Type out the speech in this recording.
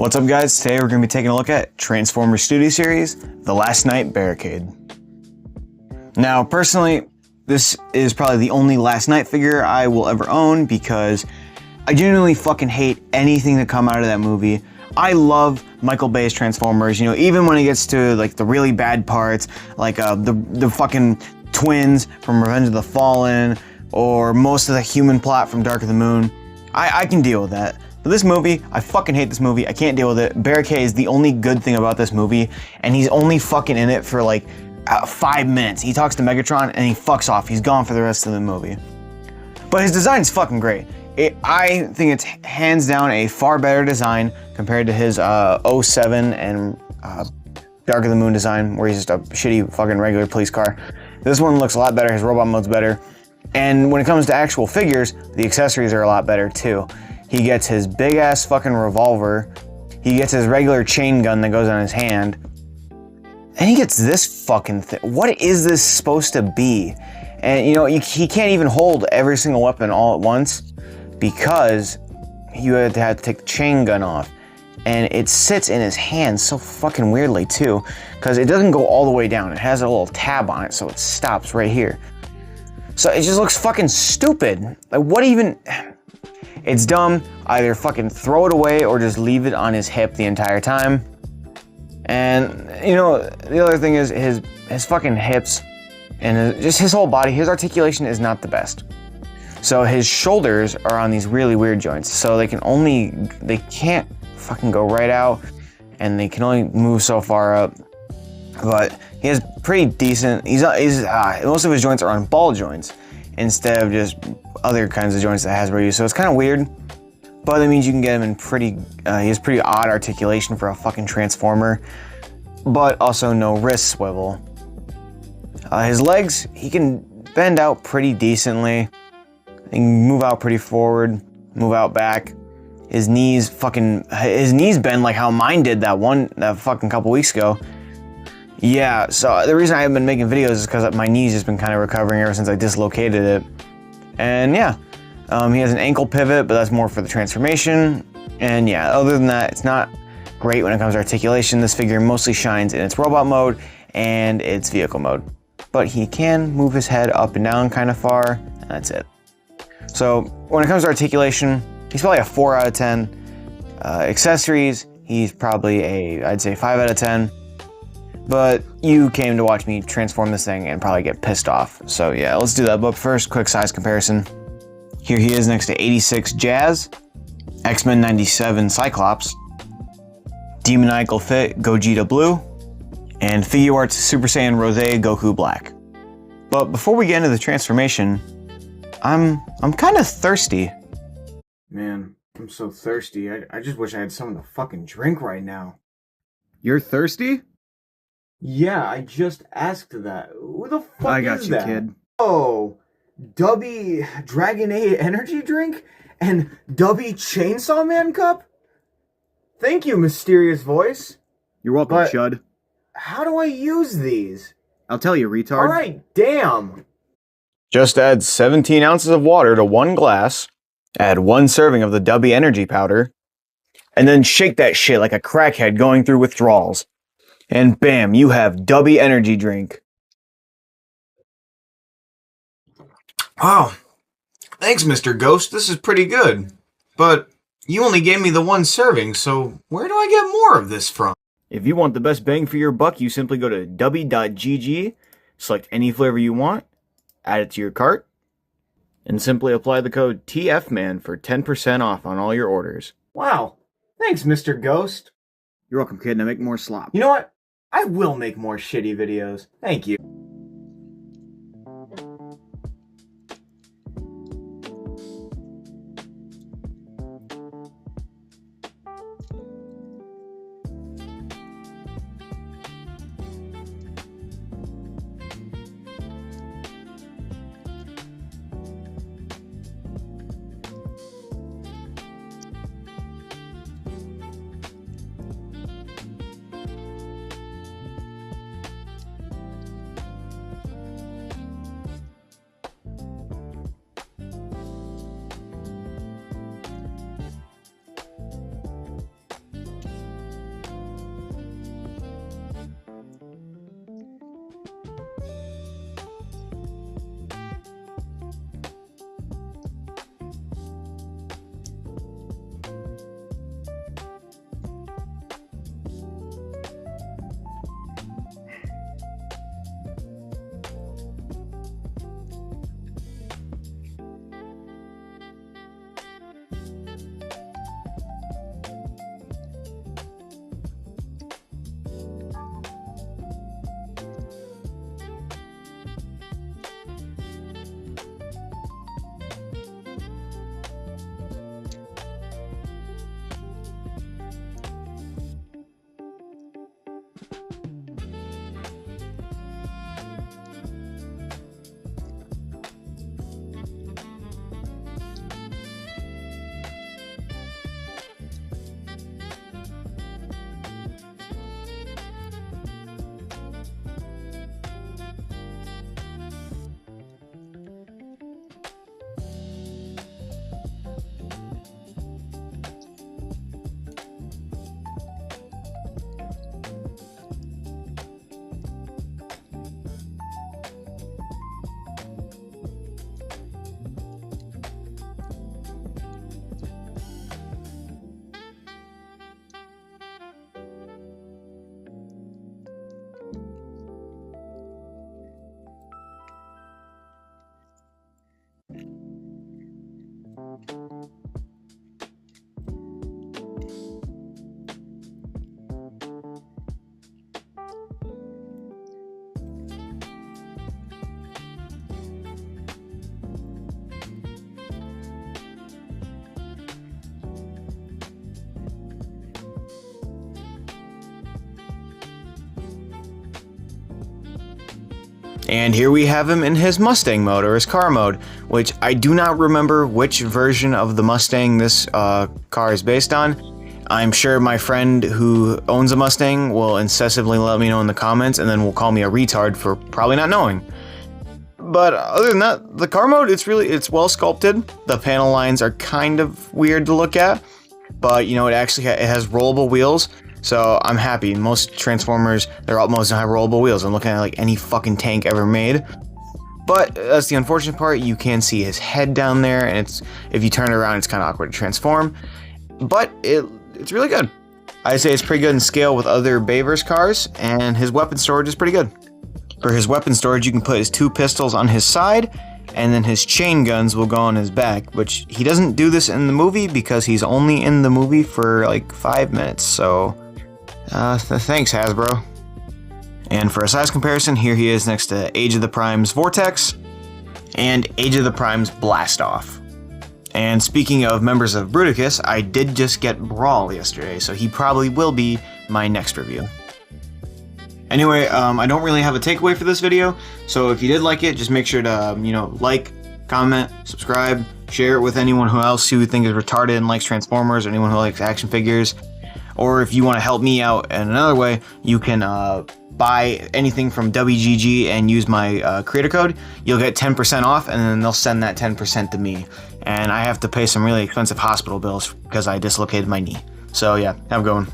What's up guys, today we're going to be taking a look at Transformers Studio Series, The Last Knight Barricade. Now personally, this is probably the only Last Knight figure I will ever own because I genuinely fucking hate anything that come out of that movie. I love Michael Bay's Transformers, you know, even when it gets to like the really bad parts, like the fucking twins from Revenge of the Fallen, or most of the human plot from Dark of the Moon. I can deal with that. But this movie, I fucking hate this movie. I can't deal with it. Barricade is the only good thing about this movie, and he's only fucking in it for like 5 minutes. He talks to Megatron and he fucks off. He's gone for the rest of the movie. But his design's fucking great. I think it's hands down a far better design compared to his 07 and Dark of the Moon design, where he's just a shitty fucking regular police car. This one looks a lot better. His robot mode's better. And when it comes to actual figures, the accessories are a lot better too. He gets his big ass fucking revolver. He gets his regular chain gun that goes on his hand. And he gets this fucking thing. What is this supposed to be? And you know, he can't even hold every single weapon all at once because you have to take the chain gun off. And it sits in his hand so fucking weirdly too, because it doesn't go all the way down. It has a little tab on it, so it stops right here. So it just looks fucking stupid. Like what even? It's dumb. Either fucking throw it away or just leave it on his hip the entire time. And you know, the other thing is his fucking hips and just his whole body, his articulation is not the best. So his shoulders are on these really weird joints. So they can't fucking go right out, and they can only move so far up. But he has pretty decent, most of his joints are on ball joints instead of just other kinds of joints that Hasbro use. So it's kind of weird, but that means you can get him in he has pretty odd articulation for a fucking Transformer, but also no wrist swivel. His legs, he can bend out pretty decently. He can move out pretty forward, move out back. His knees bend like how mine did that fucking couple weeks ago. Yeah, so the reason I haven't been making videos is because my knee's just been kind of recovering ever since I dislocated it. And yeah, he has an ankle pivot, but that's more for the transformation. And yeah, other than that, it's not great when it comes to articulation. This figure mostly shines in its robot mode and its vehicle mode. But he can move his head up and down kind of far, and that's it. So when it comes to articulation, he's probably a 4 out of 10. Accessories, he's probably I'd say 5 out of 10. But you came to watch me transform this thing and probably get pissed off. So yeah, let's do that. But first, quick size comparison. Here he is next to 86 Jazz, X-Men 97 Cyclops, Demoniacal Fit Gogeta Blue, and Figuarts Super Saiyan Rose Goku Black. But before we get into the transformation, I'm kind of thirsty. Man, I'm so thirsty. I just wish I had something to fucking drink right now. You're thirsty? Yeah, I just asked that. Who the fuck is that? I got you, kid. Oh, Dubby Dragonade energy drink and Dubby Chainsaw Man cup? Thank you, mysterious voice. You're welcome, Chud. How do I use these? I'll tell you, retard. Alright, damn. Just add 17 ounces of water to 1 glass, add 1 serving of the Dubby energy powder, and then shake that shit like a crackhead going through withdrawals. And bam, you have Dubby energy drink. Wow. Thanks, Mr. Ghost. This is pretty good. But you only gave me the 1 serving, so where do I get more of this from? If you want the best bang for your buck, you simply go to dubby.gg, select any flavor you want, add it to your cart, and simply apply the code TFMAN for 10% off on all your orders. Wow. Thanks, Mr. Ghost. You're welcome, kid. Now make more slop. You know what? I will make more shitty videos. Thank you. And here we have him in his Mustang mode, or his car mode, which I do not remember which version of the Mustang this car is based on. I'm sure my friend who owns a Mustang will incessantly let me know in the comments, and then will call me a retard for probably not knowing. But other than that, the car mode, it's well sculpted. The panel lines are kind of weird to look at, but you know, it has rollable wheels. So I'm happy. Most Transformers, most have rollable wheels. I'm looking at like any fucking tank ever made. But that's the unfortunate part. You can see his head down there, and if you turn it around, it's kind of awkward to transform. But it's really good. I'd say it's pretty good in scale with other Bayverse cars, and his weapon storage is pretty good. For his weapon storage, you can put his 2 pistols on his side, and then his chain guns will go on his back, which he doesn't do this in the movie because he's only in the movie for like 5 minutes, so thanks Hasbro. And for a size comparison, here he is next to Age of the Prime's Vortex and Age of the Prime's Blast Off. And speaking of members of Bruticus, I did just get Brawl yesterday, so he probably will be my next review. Anyway, I don't really have a takeaway for this video, so if you did like it, just make sure to, like, comment, subscribe, share it with anyone else who you think is retarded and likes Transformers, or anyone who likes action figures. Or if you want to help me out in another way, you can buy anything from WGG and use my creator code. You'll get 10% off, and then they'll send that 10% to me. And I have to pay some really expensive hospital bills because I dislocated my knee. So yeah, have a good one.